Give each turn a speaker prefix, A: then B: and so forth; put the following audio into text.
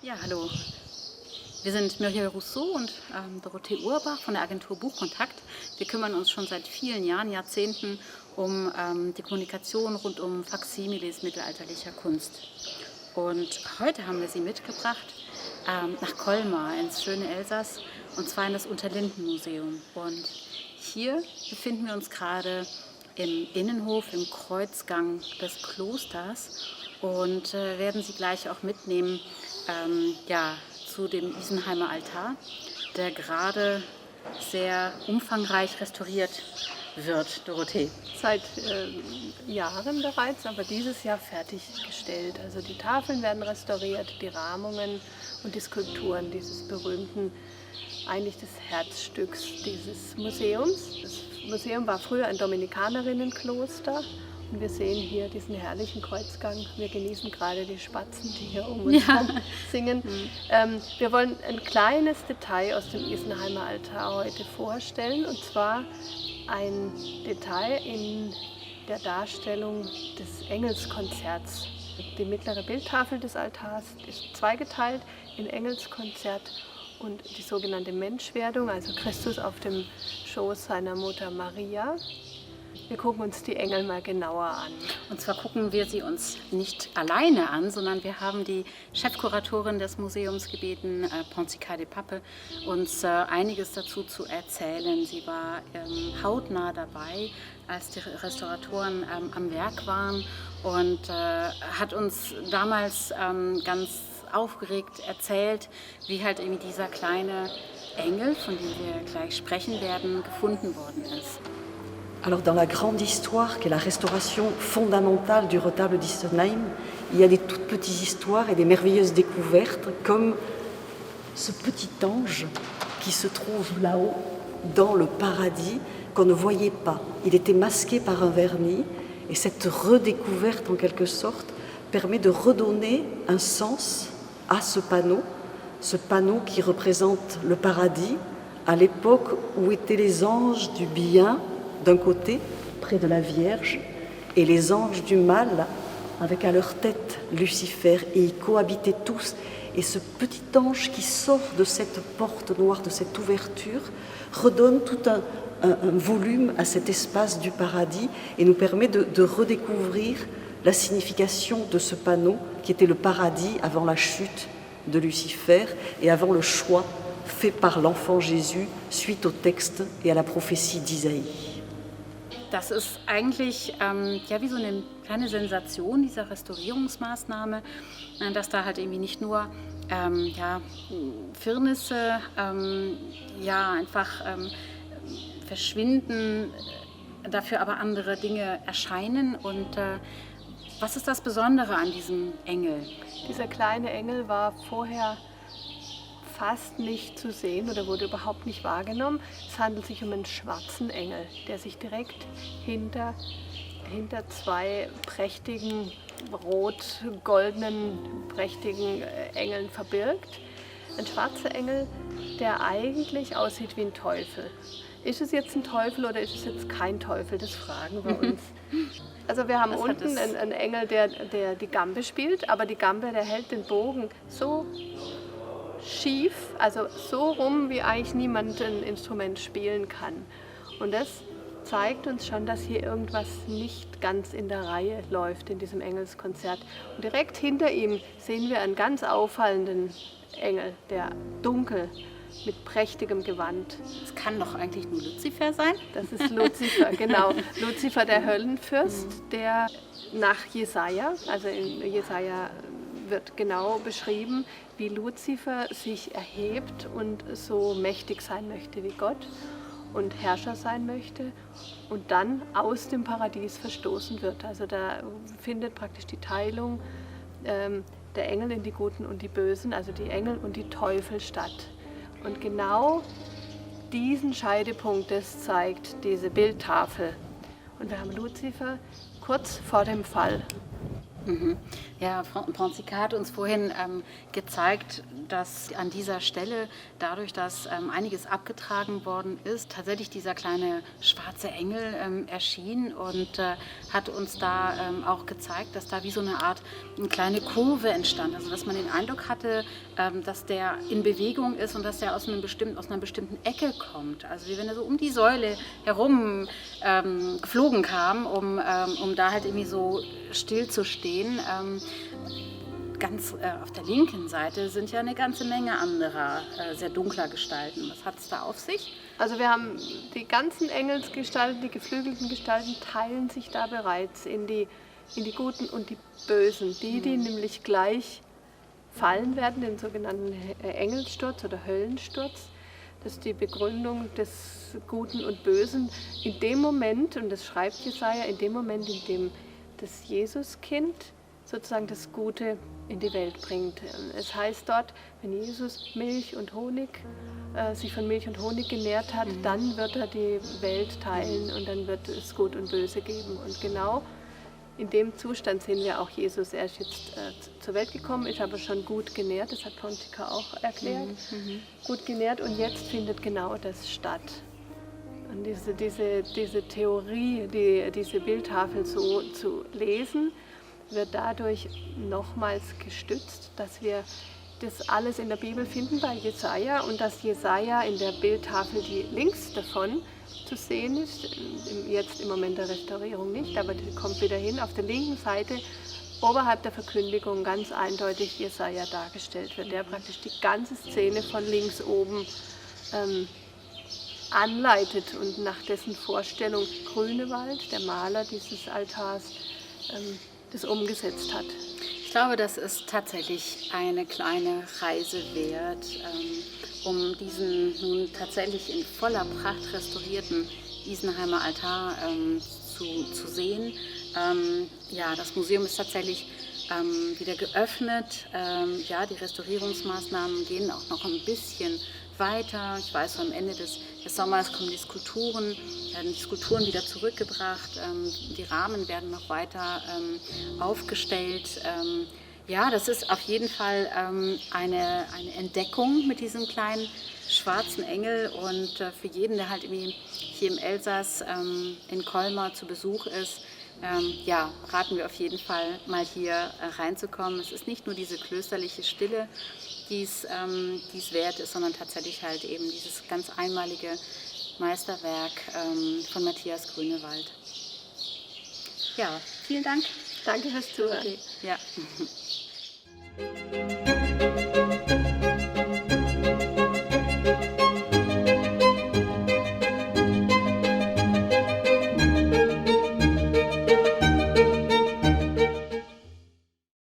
A: Ja, hallo. Wir sind Muriel Rousseau und Dorothee Urbach von der Agentur Buchkontakt. Wir kümmern uns schon seit vielen Jahren, Jahrzehnten um die Kommunikation rund um Faksimiles mittelalterlicher Kunst. Und heute haben wir sie mitgebracht nach Colmar ins schöne Elsass, und zwar in das Unterlinden-Museum. Und hier befinden wir uns gerade im Innenhof, im Kreuzgang des Klosters, und werden Sie gleich auch mitnehmen zu dem Isenheimer Altar, der gerade sehr umfangreich restauriert wird. Dorothee.
B: Seit Jahren bereits, aber dieses Jahr fertiggestellt. Also die Tafeln werden restauriert, die Rahmungen und die Skulpturen dieses berühmten, eigentlich des Herzstücks dieses Museums. Das Museum war früher ein Dominikanerinnenkloster. Und wir sehen hier diesen herrlichen Kreuzgang. Wir genießen gerade die Spatzen, die hier um uns herum singen. Wir wollen ein kleines Detail aus dem Isenheimer Altar heute vorstellen. Und zwar ein Detail in der Darstellung des Engelskonzerts. Die mittlere Bildtafel des Altars ist zweigeteilt in Engelskonzert und die sogenannte Menschwerdung, also Christus auf dem Schoß seiner Mutter Maria. Wir gucken uns die Engel mal genauer an.
A: Und zwar gucken wir sie uns nicht alleine an, sondern wir haben die Chefkuratorin des Museums gebeten, Ponzica de Pape, uns einiges dazu zu erzählen. Sie war hautnah dabei, als die Restauratoren am Werk waren, und hat uns damals ganz aufgeregt erzählt, wie halt eben dieser kleine Engel, von dem wir gleich sprechen werden, gefunden worden ist.
C: Alors dans la grande histoire qu'est la restauration fondamentale du retable d'Isenheim, il y a des toutes petites histoires et des merveilleuses découvertes comme ce petit ange qui se trouve là-haut dans le paradis qu'on ne voyait pas. Il était masqué par un vernis et cette redécouverte en quelque sorte permet de redonner un sens à ce panneau qui représente le paradis à l'époque où étaient les anges du bien d'un côté, près de la Vierge, et les anges du mal, avec à leur tête Lucifer, et ils cohabitaient tous. Et ce petit ange qui sort de cette porte noire, de cette ouverture, redonne tout un volume à cet espace du paradis et nous permet de redécouvrir la signification de ce panneau qui était le paradis avant la chute de Lucifer et avant le choix fait par l'enfant Jésus suite au texte et à la prophétie d'Isaïe.
A: Das ist eigentlich wie so eine kleine Sensation dieser Restaurierungsmaßnahme, dass da halt irgendwie nicht nur Firnisse verschwinden, dafür aber andere Dinge erscheinen. Und was ist das Besondere an diesem Engel?
B: Dieser kleine Engel war vorher fast nicht zu sehen oder wurde überhaupt nicht wahrgenommen. Es handelt sich um einen schwarzen Engel, der sich direkt hinter zwei prächtigen, rot-goldenen, prächtigen Engeln verbirgt. Ein schwarzer Engel, der eigentlich aussieht wie ein Teufel. Ist es jetzt ein Teufel oder ist es jetzt kein Teufel? Das fragen wir uns. Also wir haben unten einen Engel, der die Gambe spielt, aber die Gambe, der hält den Bogen so schief, also so rum, wie eigentlich niemand ein Instrument spielen kann. Und das zeigt uns schon, dass hier irgendwas nicht ganz in der Reihe läuft in diesem Engelskonzert. Und direkt hinter ihm sehen wir einen ganz auffallenden Engel, der dunkel mit prächtigem Gewand.
A: Das kann doch eigentlich nur Luzifer sein?
B: Das ist Luzifer, genau. Luzifer, der Höllenfürst, der nach Jesaja, also in Jesaja wird genau beschrieben, wie Luzifer sich erhebt und so mächtig sein möchte wie Gott und Herrscher sein möchte und dann aus dem Paradies verstoßen wird. Also da findet praktisch die Teilung der Engel in die Guten und die Bösen, also die Engel und die Teufel statt. Und genau diesen Scheidepunkt, das zeigt diese Bildtafel. Und wir haben Luzifer kurz vor dem Fall.
A: Mhm. Ja, Franziska hat uns vorhin gezeigt, dass an dieser Stelle, dadurch, dass einiges abgetragen worden ist, tatsächlich dieser kleine schwarze Engel erschien und hat uns da auch gezeigt, dass da wie so eine kleine Kurve entstand. Also dass man den Eindruck hatte, dass der in Bewegung ist und dass er aus einer bestimmten Ecke kommt. Also wie wenn er so um die Säule herum geflogen kam, um da halt irgendwie so still zu stehen. Ganz auf der linken Seite sind ja eine ganze Menge anderer sehr dunkler Gestalten. Was hat es da auf sich?
B: Also wir haben die ganzen Engelsgestalten, die geflügelten Gestalten teilen sich da bereits in die Guten und die Bösen. Die nämlich gleich fallen werden, den sogenannten Engelssturz oder Höllensturz. Das ist die Begründung des Guten und Bösen. In dem Moment, und das schreibt Jesaja, in dem Moment, in dem das Jesuskind sozusagen das Gute in die Welt bringt. Es heißt dort, wenn Jesus Milch und Honig, sich von Milch und Honig genährt hat, dann wird er die Welt teilen und dann wird es Gut und Böse geben. Und genau in dem Zustand sehen wir auch Jesus. Er ist jetzt zur Welt gekommen, ist aber schon gut genährt, das hat Fontika auch erklärt, gut genährt, und jetzt findet genau das statt. Und diese Theorie, diese Bildtafel so zu lesen, wird dadurch nochmals gestützt, dass wir das alles in der Bibel finden bei Jesaja und dass Jesaja in der Bildtafel, die links davon zu sehen ist, jetzt im Moment der Restaurierung nicht, aber die kommt wieder hin, auf der linken Seite oberhalb der Verkündigung ganz eindeutig Jesaja dargestellt wird, der praktisch die ganze Szene von links oben anleitet und nach dessen Vorstellung Grünewald, der Maler dieses Altars, das umgesetzt hat.
A: Ich glaube, das ist tatsächlich eine kleine Reise wert, um diesen nun tatsächlich in voller Pracht restaurierten Isenheimer Altar zu sehen. Ja, das Museum ist tatsächlich wieder geöffnet. Ja, die Restaurierungsmaßnahmen gehen auch noch ein bisschen weiter. Ich weiß, am Ende des Sommers kommen werden die Skulpturen wieder zurückgebracht. Die Rahmen werden noch weiter aufgestellt. Ja, das ist auf jeden Fall eine Entdeckung mit diesem kleinen schwarzen Engel, und für jeden, der halt irgendwie hier im Elsass in Colmar zu Besuch ist, ja, raten wir auf jeden Fall mal hier reinzukommen. Es ist nicht nur diese klösterliche Stille, die es wert ist, sondern tatsächlich halt eben dieses ganz einmalige Meisterwerk von Matthias Grünewald. Ja, vielen Dank.
B: Danke fürs Zuhören.
A: Okay. Ja.